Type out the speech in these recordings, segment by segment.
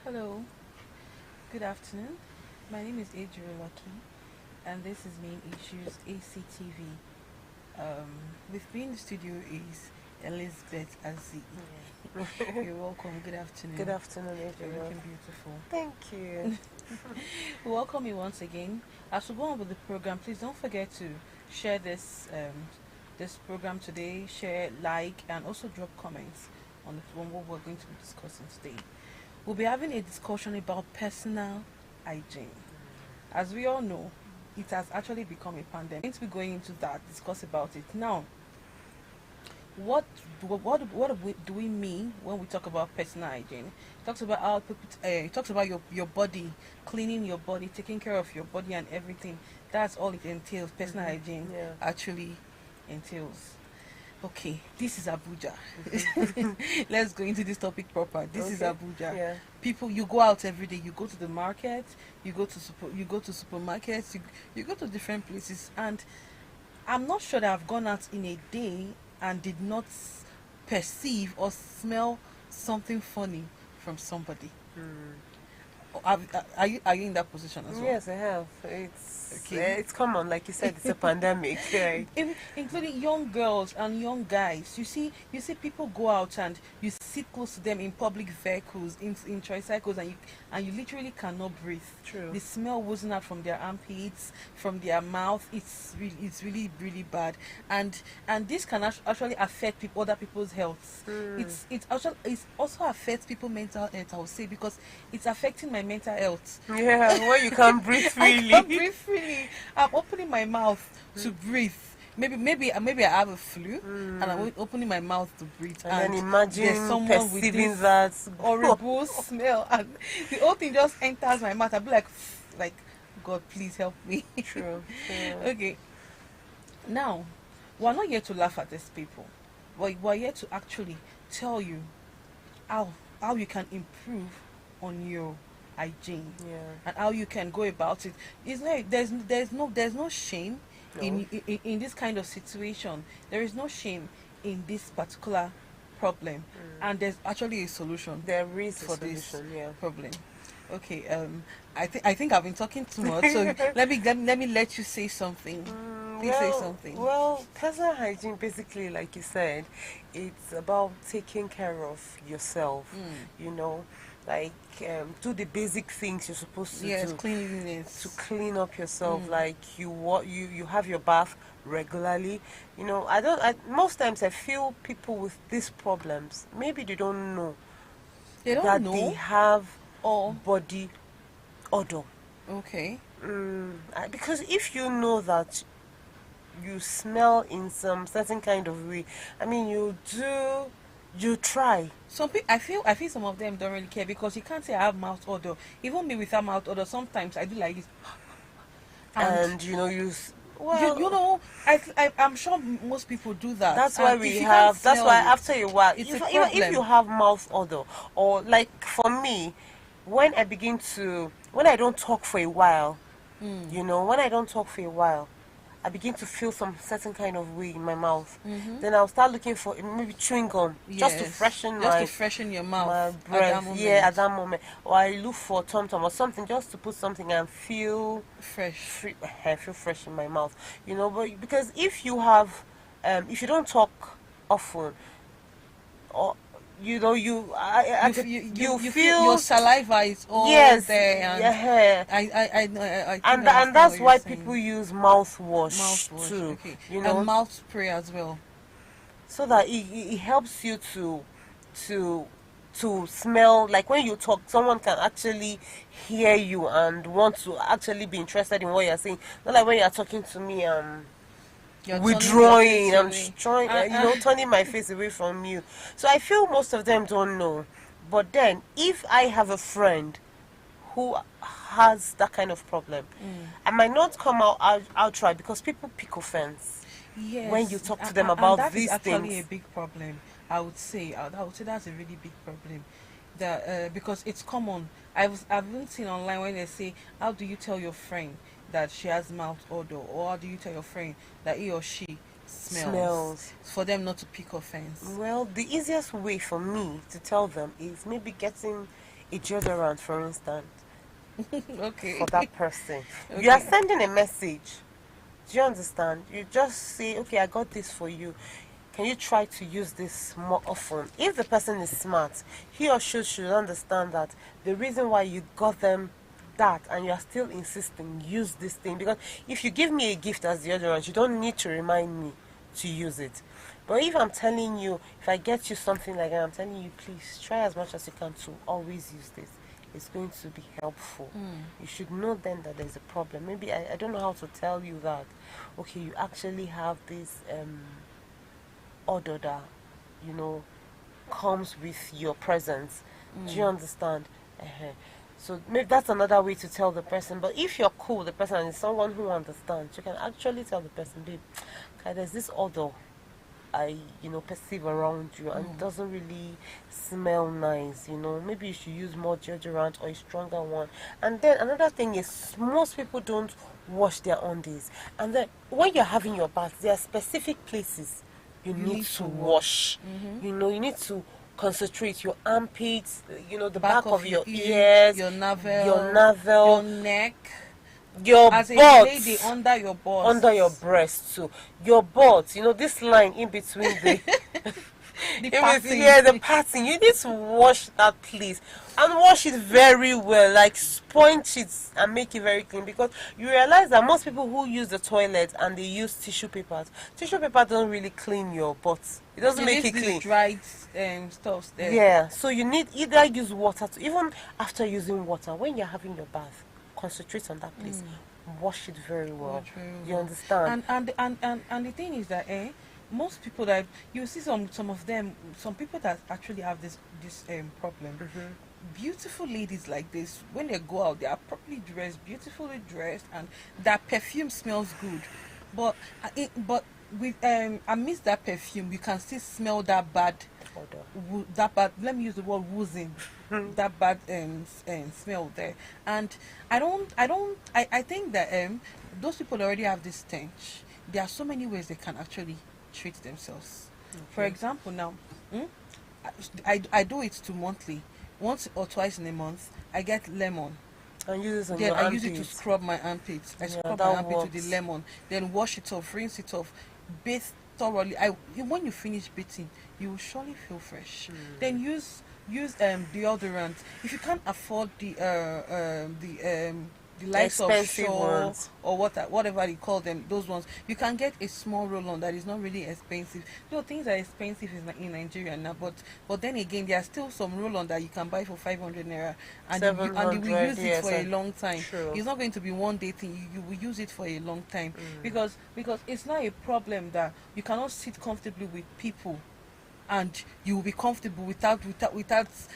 Hello, good afternoon. My name is Adriel Lucky, and this is Main Issues ACTV. With me in the studio is Elizabeth Azzi. Yeah. You're welcome. Good Good afternoon. afternoon, You're Adriel. looking beautiful. Thank you. We welcome you once again. As we go on with the program, please don't forget to share this program today. Share, like, and also drop comments on what we're going to be discussing today. We'll be having a discussion about personal hygiene. As we all know, it has actually become a pandemic. We're going to be going into that, discuss about it. Now, do we mean when we talk about personal hygiene? It talks about how people, it talks about your body, cleaning your body, taking care of your body and everything. That's all it entails. Personal hygiene Yeah. actually entails. Okay, this is Abuja. Mhm. Let's go into this topic proper. This is Okay. Abuja. Yeah. People, you go out every day. You go to the market. You go to supermarkets. You go to different places, and I'm not sure that I've gone out in a day and did not perceive or smell something funny from somebody. Mm. Are you in that position as well? Yes, I have. It's Okay. it's common, like you said. It's a pandemic, right? Including young girls and young guys. You see people go out and you sit close to them in public vehicles, in tricycles, and you literally cannot breathe. True. The smell oozing out from their armpits, from their mouth. It's really really bad, and this can actually affect other people's health. Mm. It also affects people's mental health. I would say, because it's affecting my mental health. Yeah, when you can't breathe I freely. can't breathe freely. I'm opening my mouth to breathe. Maybe I have a flu, and I'm opening my mouth to breathe. And then There's imagine someone with perceiving this that. horrible smell, and the whole thing just enters my mouth. I'll be like, God, please help me. True. True. Okay, now we're not here to laugh at these people, but we're here to actually tell you how how you can improve on your hygiene Yeah. and how you can go about it. It's like there's no shame No. in this kind of situation. There is no shame in this particular problem, and there's actually a solution There is a for this solution. Yeah. problem. Okay, I think I've been talking too much, so let me let you say something. Please say something. Well, personal hygiene, basically, like you said, it's about taking care of yourself. You know, like do the basic things you're supposed to Yes, do cleanliness. to clean up yourself. Like you have your bath regularly. You know, I don't. Most times, I feel people with these problems, maybe they don't know They don't that they know, have or body odor. okay. Because if you know that you smell in some certain kind of way, I mean, you try. Some people, I feel some of them don't really care, because you can't say I have mouth odor. Even me without mouth odor, sometimes I do like this, and And you you, well, you know, I'm sure most people do that. that's why And we if you can't have that's smell why it, after a while, it's if, a even if you problem. have mouth odor, or like for me, when I don't talk for a while, when I don't talk for a while, I begin to feel some certain kind of way in my mouth. Then I'll start looking for maybe chewing gum, just to Yes, freshen just my to freshen your my mouth at that breath. Yeah, moment. at that moment. Or I look for Tom Tom or something, just to put something and feel Fresh. I feel fresh in my mouth. But because if you don't talk often, or You feel your saliva is all yes, there, and yeah. I think And I and understand that's what you're why people saying. use mouthwash Mouthwash, too. okay, You and know, mouth spray as well. so that it helps you to to smell. Like when you talk, someone can actually hear you and want to actually be interested in what you're saying. Not like when you're talking to me, You're turning your face withdrawing, away. trying, Uh, uh, turning my face away from you. So I feel most of them don't know. But then, if I have a friend who has that kind of problem, I might not come out try, because people pick offense when you yes, talk to them and about that is these actually a things. big problem. I would say that's a really big problem. Because it's common. I've even seen online when they say, "How do you tell your friend that she has mouth odor, or how do you tell your friend that he or she smells?" Smells. For them not to pick offense. Well, the easiest way for me to tell them is maybe getting a deodorant, for instance, Okay. for that person. Okay. You are sending a message. Do you understand? You just say, okay, I got this for you. Can you try to use this more often? If the person is smart, he or she should understand that the reason why you got them that and you are still insisting, use this thing. Because if you give me a gift as deodorant, you don't need to remind me to use it. But if I'm telling you, if I get you something like that, I'm telling you, please try as much as you can to always use this. It's going to be helpful. You should know then that there's a problem. Maybe I don't know how to tell you that. Okay, you actually have this odor that, you know, comes with your presence. Do you understand? So maybe that's another way to tell the person. But if you're cool, the person is someone who understands, you can actually tell the person, babe, okay, there's this odor I, perceive around you, and it doesn't really smell nice. Maybe you should use more deodorant or a stronger one. And then another thing is, most people don't wash their undies, and then when you're having your bath, there are specific places you need to wash. You need to concentrate your armpits, the back of your ears, your navel, your neck, your as butt, a lady, under your butt, under your breast too, your butt, this line in between the the the pattern. You need to wash that place and wash it very well, like sponge it and make it very clean. Because you realize that most people who use the toilet and they use tissue paper don't really clean your butt. It doesn't make it clean. Dried stuff there. Yeah, so you need either use water to, even after using water, when you're having your bath, concentrate on that place. Wash it very well. You understand? And the thing is that most people that you see, some of them, some people that actually have this problem, beautiful ladies like this, when they go out, they are properly dressed, beautifully dressed, and that perfume smells good, but with amidst that perfume, you can still smell that bad let me use the word woozing, that bad smell there. And I think that those people already have this stench. There are so many ways they can actually treat themselves. For example, now I do it to monthly, once or twice in a month. I get lemon, and use it on then your I armpits. use it to scrub my armpits. I scrub my armpit with the lemon, then wash it off, rinse it off, bathe thoroughly. When you finish bathing, you will surely feel fresh. Then use deodorant. If you can't afford the likes of Shaw or whatever you call them, those ones, you can get a small roll-on that is not really expensive. Things are expensive in Nigeria now, but then again, there are still some roll-on that you can buy for 500 naira, and you will use it for a long time. True. It's not going to be one day thing. You will use it for a long time, because it's not a problem that you cannot sit comfortably with people and you will be comfortable without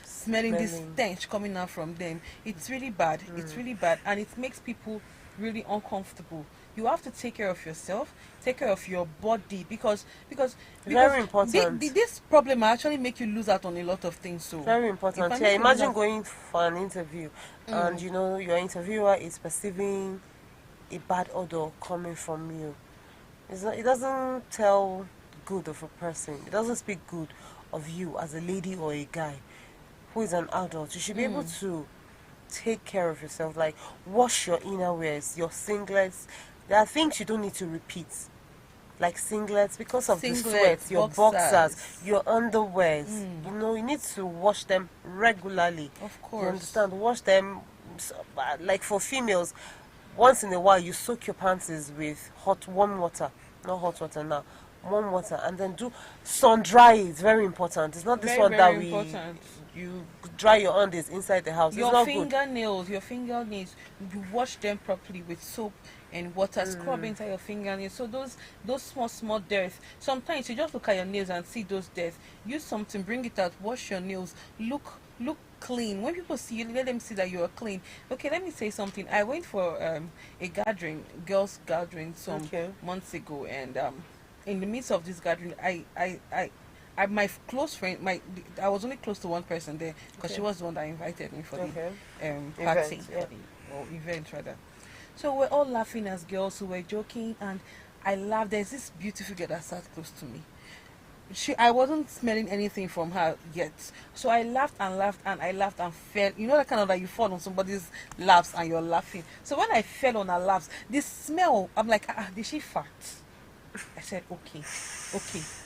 smelling this stench coming out from them. It's really bad. It's really bad, and it makes people really uncomfortable. You have to take care of yourself, take care of your body, because very important. This problem actually make you lose out on a lot of things. So very important. Yeah, imagine going for an interview and your interviewer is perceiving a bad odor coming from you. It doesn't tell good of a person. It doesn't speak good of you as a lady or a guy who is an adult. You should be able to take care of yourself, like wash your inner wears, your singlets. There are things you don't need to repeat, like singlets, because of the sweat, your boxers, your underwears. You need to wash them regularly. Of course. You understand? Wash them, like for females, once in a while you soak your panties with warm water, not hot water now, warm water, and then do sun dry. It's very important. It's not this one that you dry your undies inside the house. Your fingernails, you wash them properly with soap and water, scrub inside your fingernails. So those small dirt. Sometimes you just look at your nails and see those dirt. Use something, bring it out, wash your nails. Look clean. When people see you, let them see that you are clean. Okay, let me say something. I went for a girls gathering some months ago, and in the midst of this gathering, I my close friend, I was only close to one person there, because she was the one that invited me for the party, or event rather. So we're all laughing as girls, who were joking, and I laughed. There's this beautiful girl that sat close to me. I wasn't smelling anything from her yet. So I laughed and laughed and I laughed and fell. You know that kind of, like, you fall on somebody's laughs and you're laughing. So when I fell on her laughs, the smell, I'm like, did she fart? I said, okay,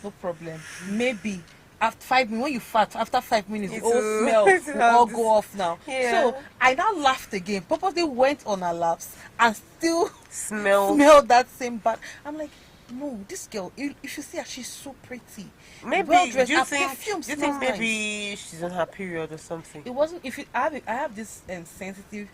no problem. Maybe after 5 minutes, when you fart, after 5 minutes, the whole smell will all go off now. Yeah. So I now laughed again. Purposely went on her laps and still smelled that same bad. I'm like, no, this girl, if you see her, she's so pretty. Maybe Well do dressed. you Her think perfume do you smells think nice. maybe she's on her period or something? It wasn't. If it, I have this sensitive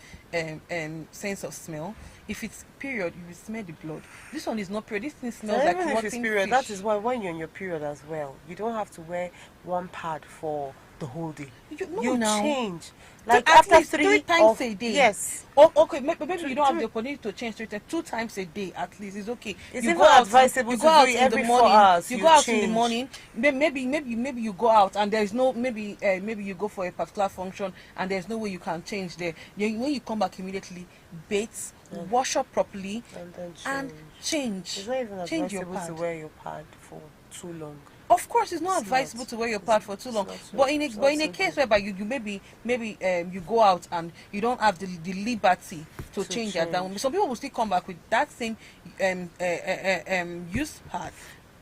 sense of smell. If it's period, you will smell the blood. This one is not period. This thing smells like Even if it's rotten period, fish. that is why when you're in your period as well, you don't have to wear one pad for the whole day. No, now. Change. Like At after least 3 times a day. Yes. Okay, maybe you don't have the opportunity to change 3 times. 2 times a day at least is okay. It's You even go out, advisable you to go out do it in every the 4 morning. hours. You You go out in change. the morning. Maybe you go out and there's no maybe you go for a particular function and there's no way you can change there. When you come back immediately, bathe, wash up properly, And then change. It's not even Change your advisable to pad. wear your pad for too long. Of course, it's not It's advisable not. to wear your pad for too long. not so- But in it's a not in a so case good. whereby you maybe you go out and you don't have the liberty to change at that change. moment, some people will still come back with that same used pad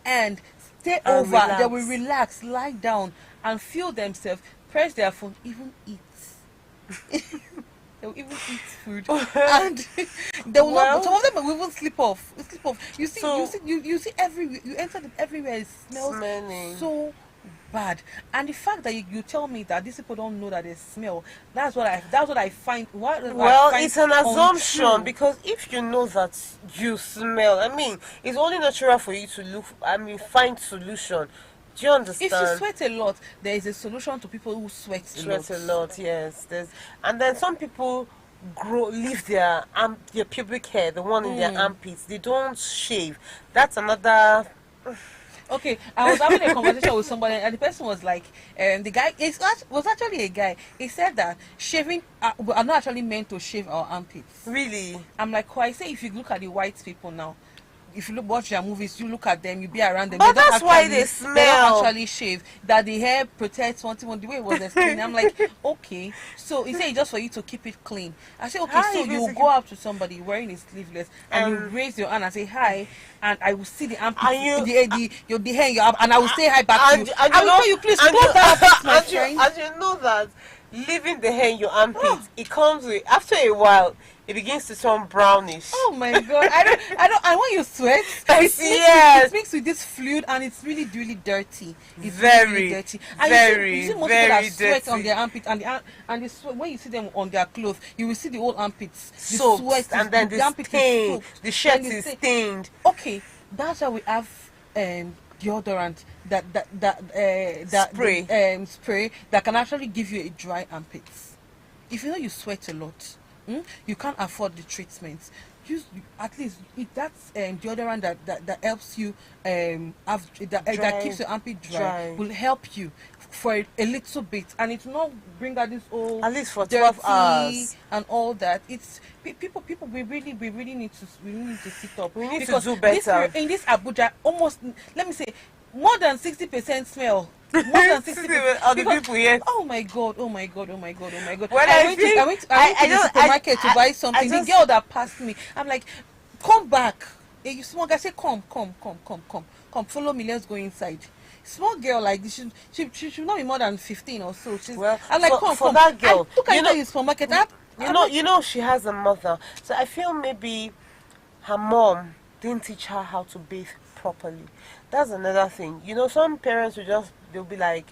and stay And over. They relax. will relax, lie down, and feel themselves. Press their phone, even eat. They will even eat food, and they will Well- not. Some of them will even sleep off. You see, So- you see everywhere. You enter everywhere. It smells Smelling. so bad. And the fact that you tell me that these people don't know that they smell, that's what I find. Well, it's an assumption untrue. because if you know that you smell, I mean, it's only natural for you to find solution. Do you understand? If you sweat a lot, there is a solution to people who sweat Sweat a lot, yes. And then some people leave their pubic hair, the one in their armpits. They don't shave. That's another. Okay, I was having a conversation with somebody, and the person was like, the guy was actually a guy. He said that shaving we are not actually meant to shave our armpits. Really? I'm like, I say, if you look at the white people now, if you watch their movies, you look at them, you be around them. But they don't that's why actually- they They smell. don't actually shave. That the hair protects one thing. The way it was explained, I'm like, okay. So he said it's just for you to keep it clean. I said, okay. How So you going you to go out to somebody wearing his sleeveless, and you Um, raise your hand and say hi, and I will see the armpit, And the hair in your arm, and I will say hi back to you. And I will tell you, please go down, my and friend. and you know that leaving the hair in your armpit, it comes with after a while. It begins to turn brownish. Oh my god! I don't. And when you sweat, Yes. it mixes with this fluid, and it's really, really dirty. It's Very, really dirty. And you see most very people that sweat dirty. on their armpit, and the sweat, when you see them on their clothes, you will see the old armpits, the Soaked, sweat, and then the armpit is stain, soaked, the shirt then is stain. stained. Okay, that's why we have deodorant spray that can actually give you a dry armpits. If you know you sweat a lot, you can't afford the treatment. Use at least that's deodorant that helps you that keeps your armpit dry will help you for a little bit, and it will not bring out this old At least for dirty 12 hours. and all that. It's people we really need to sit up. We need to Because do better. in this Abuja, almost, let me say, more than 60% smell. More than 60% Of the people here. Oh my god! Oh my god! Oh my god! Oh my god! When I I went think- to the I supermarket to buy something. just- The girl that passed me, I'm like, come back. Hey, you small guy, say come. Follow me. Let's go inside. Small girl like this, she should not be more than 15 or so. I'm like, come. that girl, Look at you know- the supermarket. You know she has a mother, so I feel maybe her mom didn't teach her how to bathe properly. That's another thing. You know, some parents they'll be like,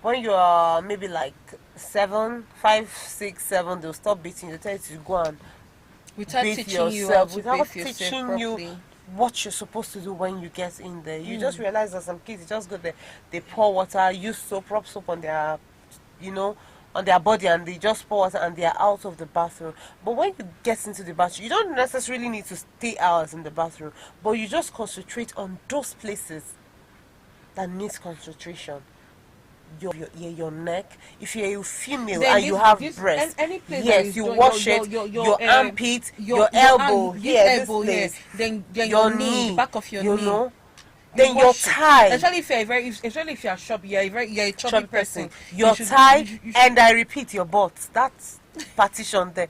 when you are maybe like 7, 5, 6, 7, they'll stop beating you. They'll tell you to go and without bathe teaching you how yourself, to without bathe yourself teaching properly. you what you're supposed to do when you get in there. You just realize that some kids just go there, they pour water, use soap, rub soap on their, on their body, and they just pour water and they are out of the bathroom. But when you get into the bathroom, you don't necessarily need to stay hours in the bathroom, but you just concentrate on those places that needs concentration. Your neck. If you're a female Then and you this- have this- breasts, any place that yes, is you your- wash your- it. your- Your your, armpit, your elbow, this here, this elbow here, place. then Your your knee, knee, back of your you knee. know, then your wash it. tie. Especially if you're chubby, you're a chubby Chubby person. Your tie, and I repeat, your butt. That's partition there.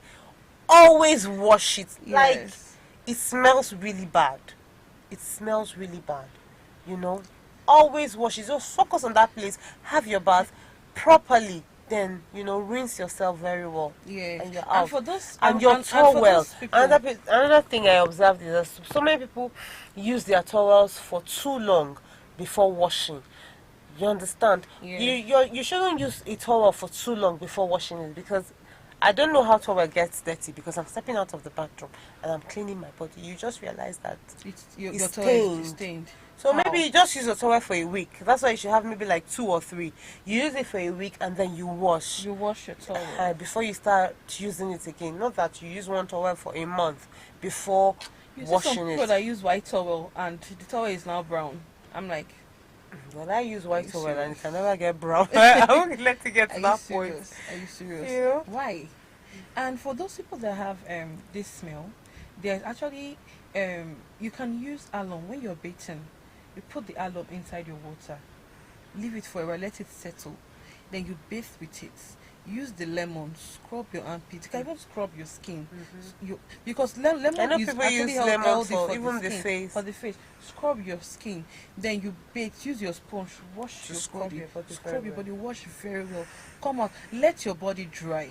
Always wash it. Like, Yes. it smells really bad. It smells really bad. You know? Always wash it. Just focus on that place. Have your bath properly. Then, rinse yourself very well. Yeah. And you're out. And for those And your and for towel. those people, Another thing I observed is that so many people use their towels for too long before washing. You understand? Yeah. You shouldn't use a towel for too long before washing it, because I don't know how towel gets dirty, because I'm stepping out of the bathroom and I'm cleaning my body. You just realize that your it's towel is stained. stained. So How? maybe you just use a towel for a week. That's why you should have maybe like 2 or 3. You use it for a week and then you wash You wash your towel. before you start using it again. Not that you use one towel for a month before You see some washing people it. that use white towel and the towel is now brown. I'm like, Well, I use Are white you towel and serious? it can never get brown. I won't let it get are to you that serious? Are you serious? You know? Why? And for those people that have this smell, there's actually you can use alum when you're bathing. You put the alum inside your water, leave it for a while, let it settle. Then you bathe with it. Use the lemon, scrub your armpit. You can even scrub your skin. Because lemon I know is people actually use lemon healthy for for even the the skin, face. For the face, scrub your skin. Then you bathe. Use your sponge. Wash To your scrub body. your body Scrub very your well. body. Wash very well. Come out. Let your body dry.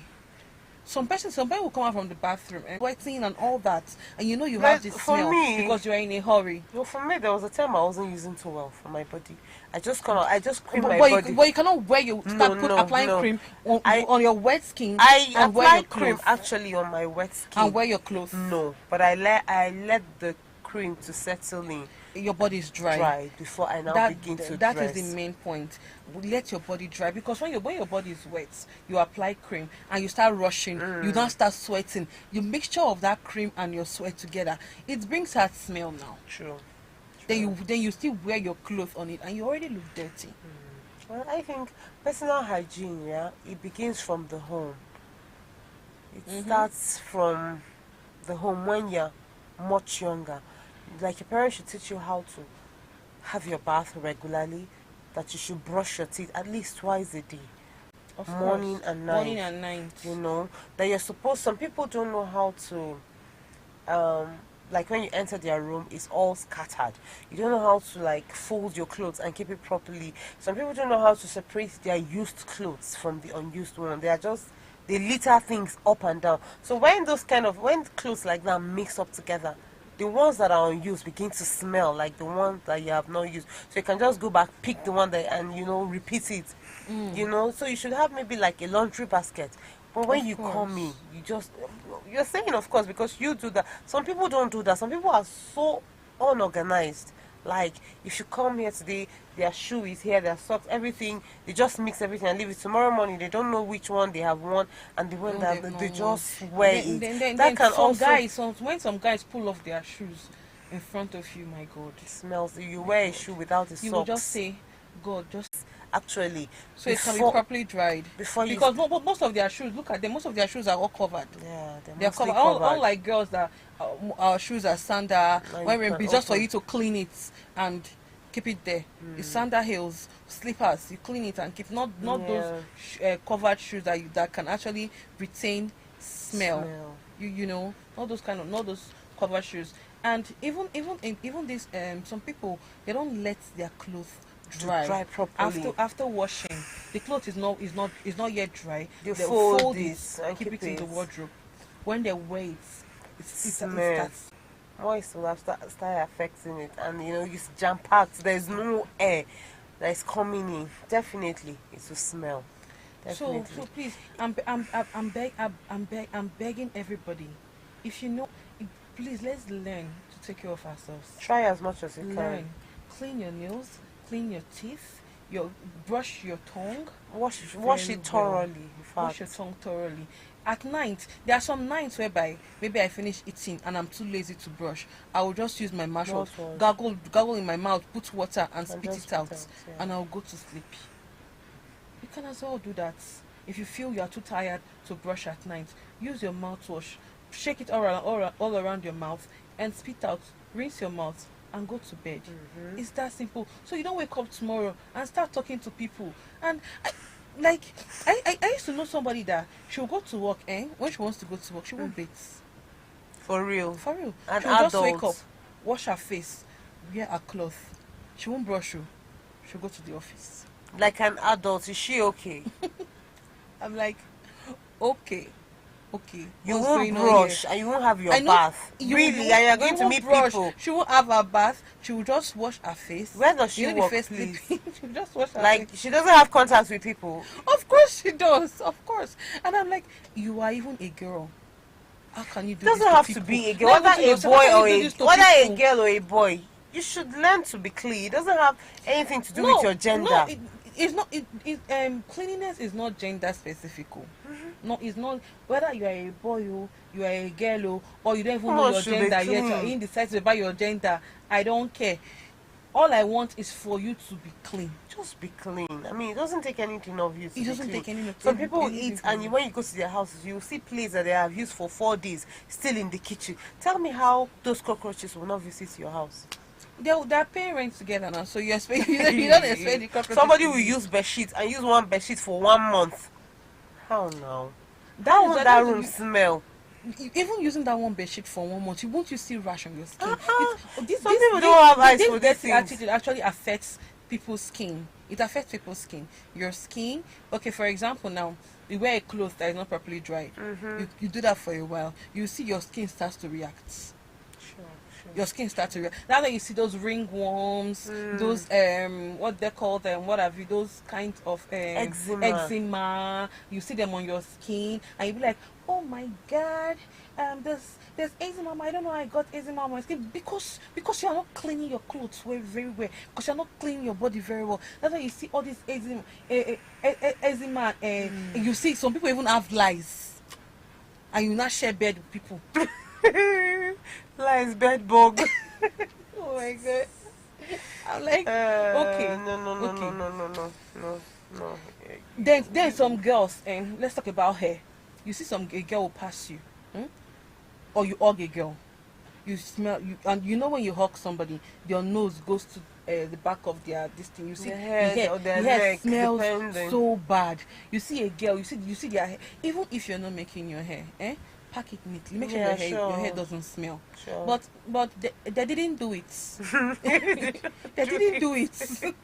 Some people will come out from the bathroom and sweating and all that, and you Like, have this for smell me- because you are in a hurry. Well, for me, there was a time I wasn't using towel for my body. I just cream my But body. you cannot wear your applying no. cream I- on your wet skin I and wear apply your cream clothes actually on my wet skin. and wear your clothes. No, but I let the cream to settle in Your body is dry before I now begin to that dress. is the main point. Let your body dry, because when your body is wet, you apply cream and you start rushing. You don't start sweating. You mixture of that cream and your sweat together, it brings that smell now. True. Then you still wear your clothes on it and you already look dirty. Well, I think personal hygiene, it begins from the home. It starts from the home when you're much younger. Like, your parents should teach you how to have your bath regularly, that you should brush your teeth at least twice a day, Of morning course. and night. Morning and night. That you're supposed, some people don't know how to, like when you enter their room, it's all scattered. You don't know how to like fold your clothes and keep it properly. Some people don't know how to separate their used clothes from the unused one. They litter things up and down. So when clothes like that mix up together, the ones that are unused begin to smell like the ones that you have not used. So you can just go back, pick the one that, and repeat it. So you should have maybe like a laundry basket. But when Of you course. come in, you're saying, of course, because you do that. Some people don't do that. Some people are so unorganized. Like, if you come here today, their shoe is here, their socks, everything, they just mix everything and leave it. Tomorrow morning, they don't know which one they have worn, and the one that They've they not just worn. wear it. That can also when some guys pull off their shoes in front of you, my God, smells. You wear a shoe without the you socks. will just say, God, just Actually, so it can be before- properly dried. before you Because most of their shoes, look at them, most of their shoes are all covered. Yeah, they're They're mostly covered. covered. Unlike girls that our shoes are sandal, Now when you we can just for open. you to clean it and keep it there. The sandal heels, slippers, you clean it and keep not those covered shoes that can actually retain smell. Not those covered shoes. And even these some people, they don't let their clothes dry properly. after washing. The cloth is not yet dry. They They'll fold it it and keep it in the it. wardrobe. When they wear it, it Smell. starts. Moist will have start affecting it, and it's jam packed. There's no air that is coming in. Definitely, it will smell. Definitely. So please, I'm begging everybody, if you know, please, let's learn to take care of ourselves. Try as much as you Learn, can. clean your nails, clean your teeth, brush your tongue. Wash Very it thoroughly. In Wash fact, your tongue thoroughly. At night, there are some nights whereby maybe I finish eating and I'm too lazy to brush. I will just use my mouthwash, Mouthwash. gargle in my mouth, put water and spit just it out, spit out, yeah. and I'll go to sleep. You can as well do that. If you feel you are too tired to brush at night, use your mouthwash, shake it all around your mouth, and spit out. Rinse your mouth. and go to bed. It's that simple. So you don't wake up tomorrow and start talking to people. And I used to know somebody that she'll go to work, when she wants to go to work, she won't bathe. For real. For real. An She'll just wake up, adult. wash her face, wear her cloth. She won't brush you. She'll go to the office. Like an adult, is she okay? I'm like, okay. You what's won't going on brush here? and you won't have your I know bath. you- Really? you- And you're you going to won't meet brush. people. She won't have her bath. She will just wash her face. Where does she You know the work, face please? clipping? She will just wash her Like, face. she doesn't have contact with people. Of course she does. Of course. And I'm like, you are even a girl. How can you do It doesn't this to have to people? be a girl. Not Whether even to a yourself, boy how or can you a do this to whether a people? girl or a boy, you should learn to be clean. It doesn't have anything to do with your gender. No, it's not. Cleanliness is not gender specific. No, it's not. Whether you are a boy, you are a girl, or you don't even know Someone your should be gender yet, clean. you're indecisive about your gender. I don't care. All I want is for you to be clean. Just be clean. I mean, it doesn't take anything of you to It be doesn't clean. take any. Some people will anything eat, from and you. when you go to their houses, you will see plates that they have used for 4 days still in the kitchen. Tell me how those cockroaches will not visit your house. They're paying rent together now, so you expect you don't expect the cockroaches Somebody to will be- use bed sheet and use one bed sheet for 1 month. How now? That How is would why- that that's- room smell? Even using that one bedsheet for 1 month, won't you see rash on your skin? Uh-uh. This, Some people don't have eyes for these dirty things. attitude actually affects people's skin. It affects people's skin. Your skin, okay, for example, now you wear a cloth that is not properly dried. You do that for a while. You see your skin starts to react. Sure. Your skin starts to react. That's when you see those ringworms, those what they call them, what have you, those kinds of eczema. You see them on your skin, and you be like, oh my god, there's eczema. I don't know how I got eczema on my skin because you are not cleaning your clothes very well, because you're not cleaning your body very well. That's why you see all this eczema, and you see some people even have lice, and you not share bed with people. Lies, bed bug. Oh my god. I'm like, Okay. okay. No. Then some girls, and let's talk about hair. You see a girl will pass you, or you hug a girl. You smell and you know when you hug somebody, your nose goes to the back of their this thing. You see The head or their the hair neck, smells depending. so bad. You see a girl, you see their hair. Even if you're not making your hair, pack it neatly. Make sure Yeah, your hair sure. doesn't smell. Sure. But they didn't do it. They didn't do it.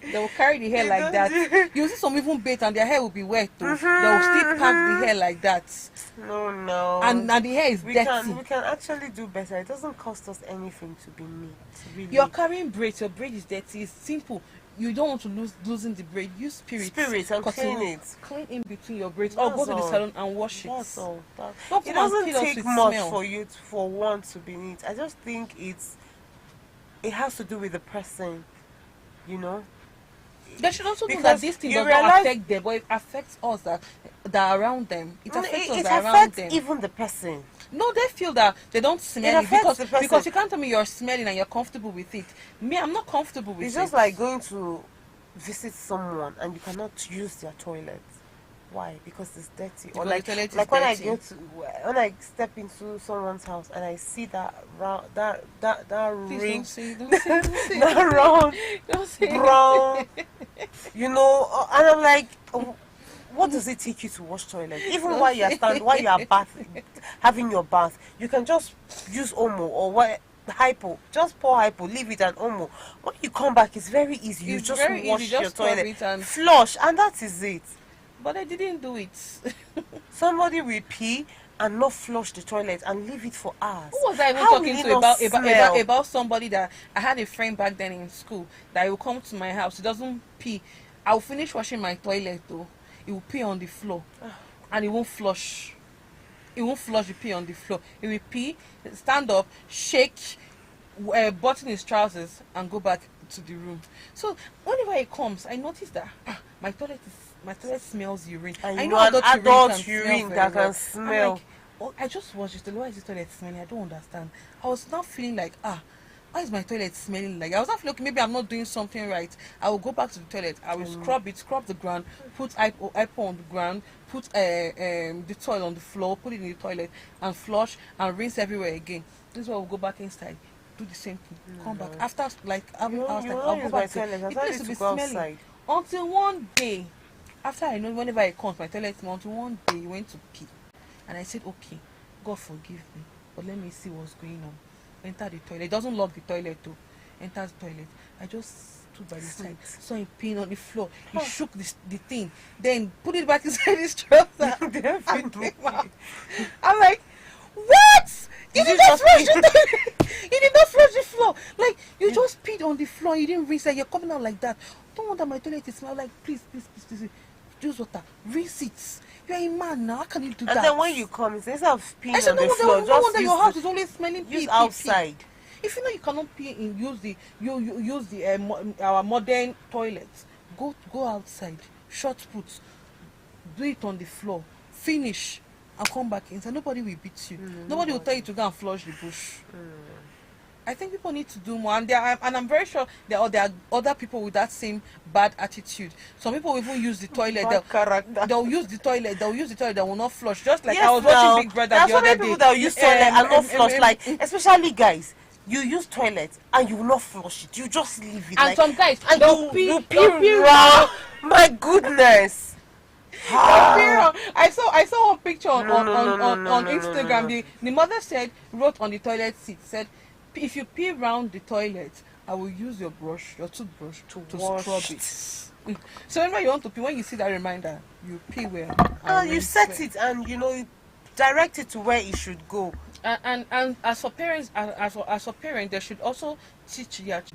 They will carry the hair They like don't that. do- You see some even bait and their hair will be wet too. They will still pack the hair like that. No. And the hair is we dirty. can actually do better. It doesn't cost us anything to be neat. Really. You're carrying braids, your braid is dirty. It's simple. You don't want to losing the braid. Use spirit and cotton clean it. Clean in between your braids, or go That's to the all. salon and wash it. That's all. Don't It come and doesn't kill us take with much smell. for one to be neat. I just think it has to do with the person, you know. They should also know Because that this thing you does not realize- affect them, but it affects us that are around them. It affects us It that are around affects them. even the person. No, they feel that they don't smell it affects the person. because you can't tell me you're smelling and you're comfortable with it. Me, I'm not comfortable with It's it. just like going to visit someone and you cannot use their toilet. Why? Because it's dirty. Because Or like, the toilet is like when dirty. when I step into someone's house and I see that that Please ring, don't say, don't say, don't say, that round don't say. brown, you know, and I'm like, oh, what does it take you to wash toilet? Even while you are having your bath, you can just use Omo or what. Hypo, just pour hypo, leave it and Omo. When you come back, it's very easy. You It's just very wash easy, your just scrub toilet, it and- flush, and that is it. But I didn't do it. Somebody will pee and not flush the toilet and leave it for hours. Who was I even How talking will it to not about smell? about somebody that I had a friend back then in school that he will come to my house. He doesn't pee. I'll finish washing my toilet though. He will pee on the floor, and he won't flush. He won't flush the pee on the floor. He will pee, stand up, shake, button his trousers, and go back to the room. So whenever he comes, I notice that my toilet smells urine. And I you know know an adult can smell urine very that well. can smell. I'm like, oh, I just watched it. Why is this toilet smelling? I don't understand. I was not feeling like why is my toilet smelling like? I was not feeling okay, maybe I'm not doing something right. I will go back to the toilet. I will scrub the ground, put hypo on the ground, put the toilet on the floor, put it in the toilet, and flush and rinse everywhere again. This is why we'll go back inside. do the same thing. Come back No. after like having hours, You like will I'll not go use my back to toilet. I the tell place you will to be go smelling. outside. Until one day, after I know whenever I come to my toilet, until one day he went to pee, and I said, okay, God forgive me, but let me see what's going on. Enter the toilet. He doesn't lock the toilet though. Enters the toilet. I just stood by the side, Slit. saw him peeing on the floor. He Huh. shook the thing, then put it back inside his trouser and Definitely. came out. I'm like, what? You Did did you not just flush pee? the toilet. You did not flush the floor. Like you You- just peed on the floor. You didn't rinse it. You're coming out like that. Don't want that my toilet is smell like. Please, please, please, please. Use water. Rinse it. You're a man now. How can you do And that? then when you come, instead of I peeing said, on the floor, no just wonder use your house is always smelling pee, use pee, pee. outside. If you know you cannot pee in, use the you use the our modern toilets. Go outside, short put, do it on the floor, finish, and come back inside. Nobody will beat you. Nobody will tell you to go and flush the bush. I think people need to do more, and I'm very sure there are other people with that same bad attitude. Some people will even use the toilet. Bad character. They'll use the toilet. They'll use the toilet. They will not flush. Just like I Yes, was now watching Big Brother there are the so many other people day. that will use toilet and not flush. Like um, especially guys, you use toilet and you will not flush it. You just leave it. And like, some guys, and they'll you pee, you pee they'll pee raw. My goodness. they'll pee wrong. I saw one picture on No, no, no, no, on, no, on no, no, no, Instagram. no. The mother wrote on the toilet seat, said, if you pee round the toilet, I will use your toothbrush to wash scrub it. So whenever you want to pee, when you see that reminder, you pee well and You rinse set well. it and you direct it to where it should go. And as for parents, as for parents, they should also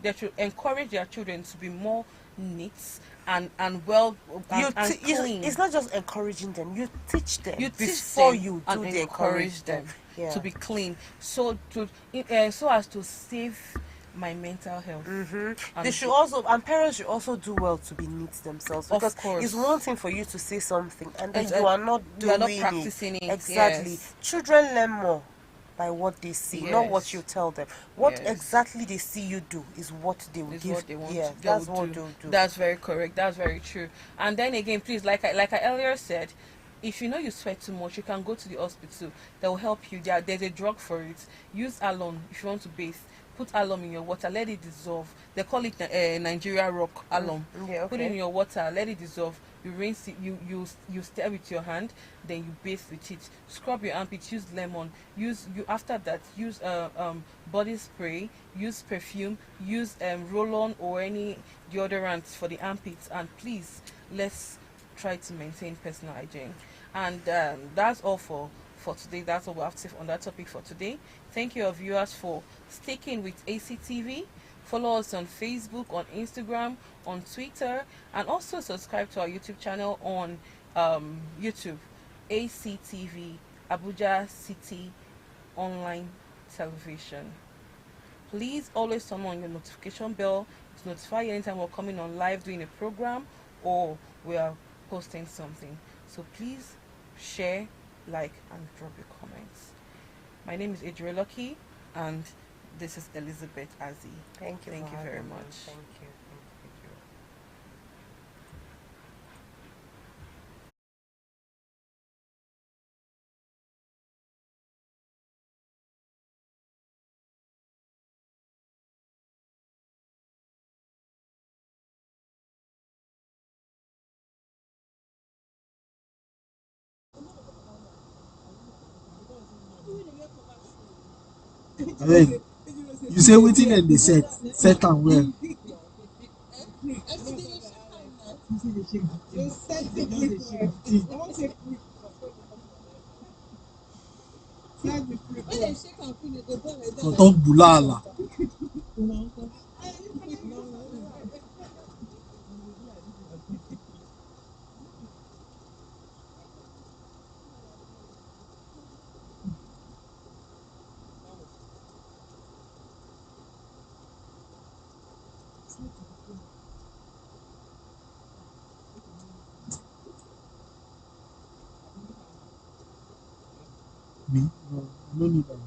they should encourage their children to be more neat and well and clean. It's not just encouraging them. You teach them You teach before them you and do the encourage them Yeah. to be clean, so so as to save my mental health. They should also, and parents should also do well to be neat themselves, Of because course. it's one thing for you to say something and then Exact- you are not you are doing not practicing it, Exactly. yes. Children learn more by what they see, not what Yes. you tell them. What Yes. exactly they see you do is what they will Is give. what they want. Yeah, they that's will what they'll do. That's very correct. That's very true. And then again, please, like I earlier said, if you know you sweat too much, you can go to the hospital. They will help you. There's a drug for it. Use alum if you want to bathe. Put alum in your water. Let it dissolve. They call it Nigeria rock alum. Yeah, Put it in okay. your water. Let it dissolve. You rinse it. You stir with your hand. Then you bathe with it. Scrub your armpits. Use lemon. After that. Use body spray. Use perfume. Use roll-on or any deodorant for the armpits. And please, let's try to maintain personal hygiene. And that's all for today. That's all we have to say on that topic for today. Thank you, our viewers, for sticking with ACTV. Follow us on Facebook, on Instagram, on Twitter, and also subscribe to our YouTube channel on YouTube, ACTV, Abuja City Online Television. Please always turn on your notification bell to notify you anytime we're coming on live doing a program or we are posting something. So please share, like, and drop your comments. My name is Adria Lucky, and this is Elizabeth Azzi. Thank you. Thank for you very having me. much. Thank you. Thank you. Hey, you say wetin dem dey set am well. For talk bulala. Me? No, no need am.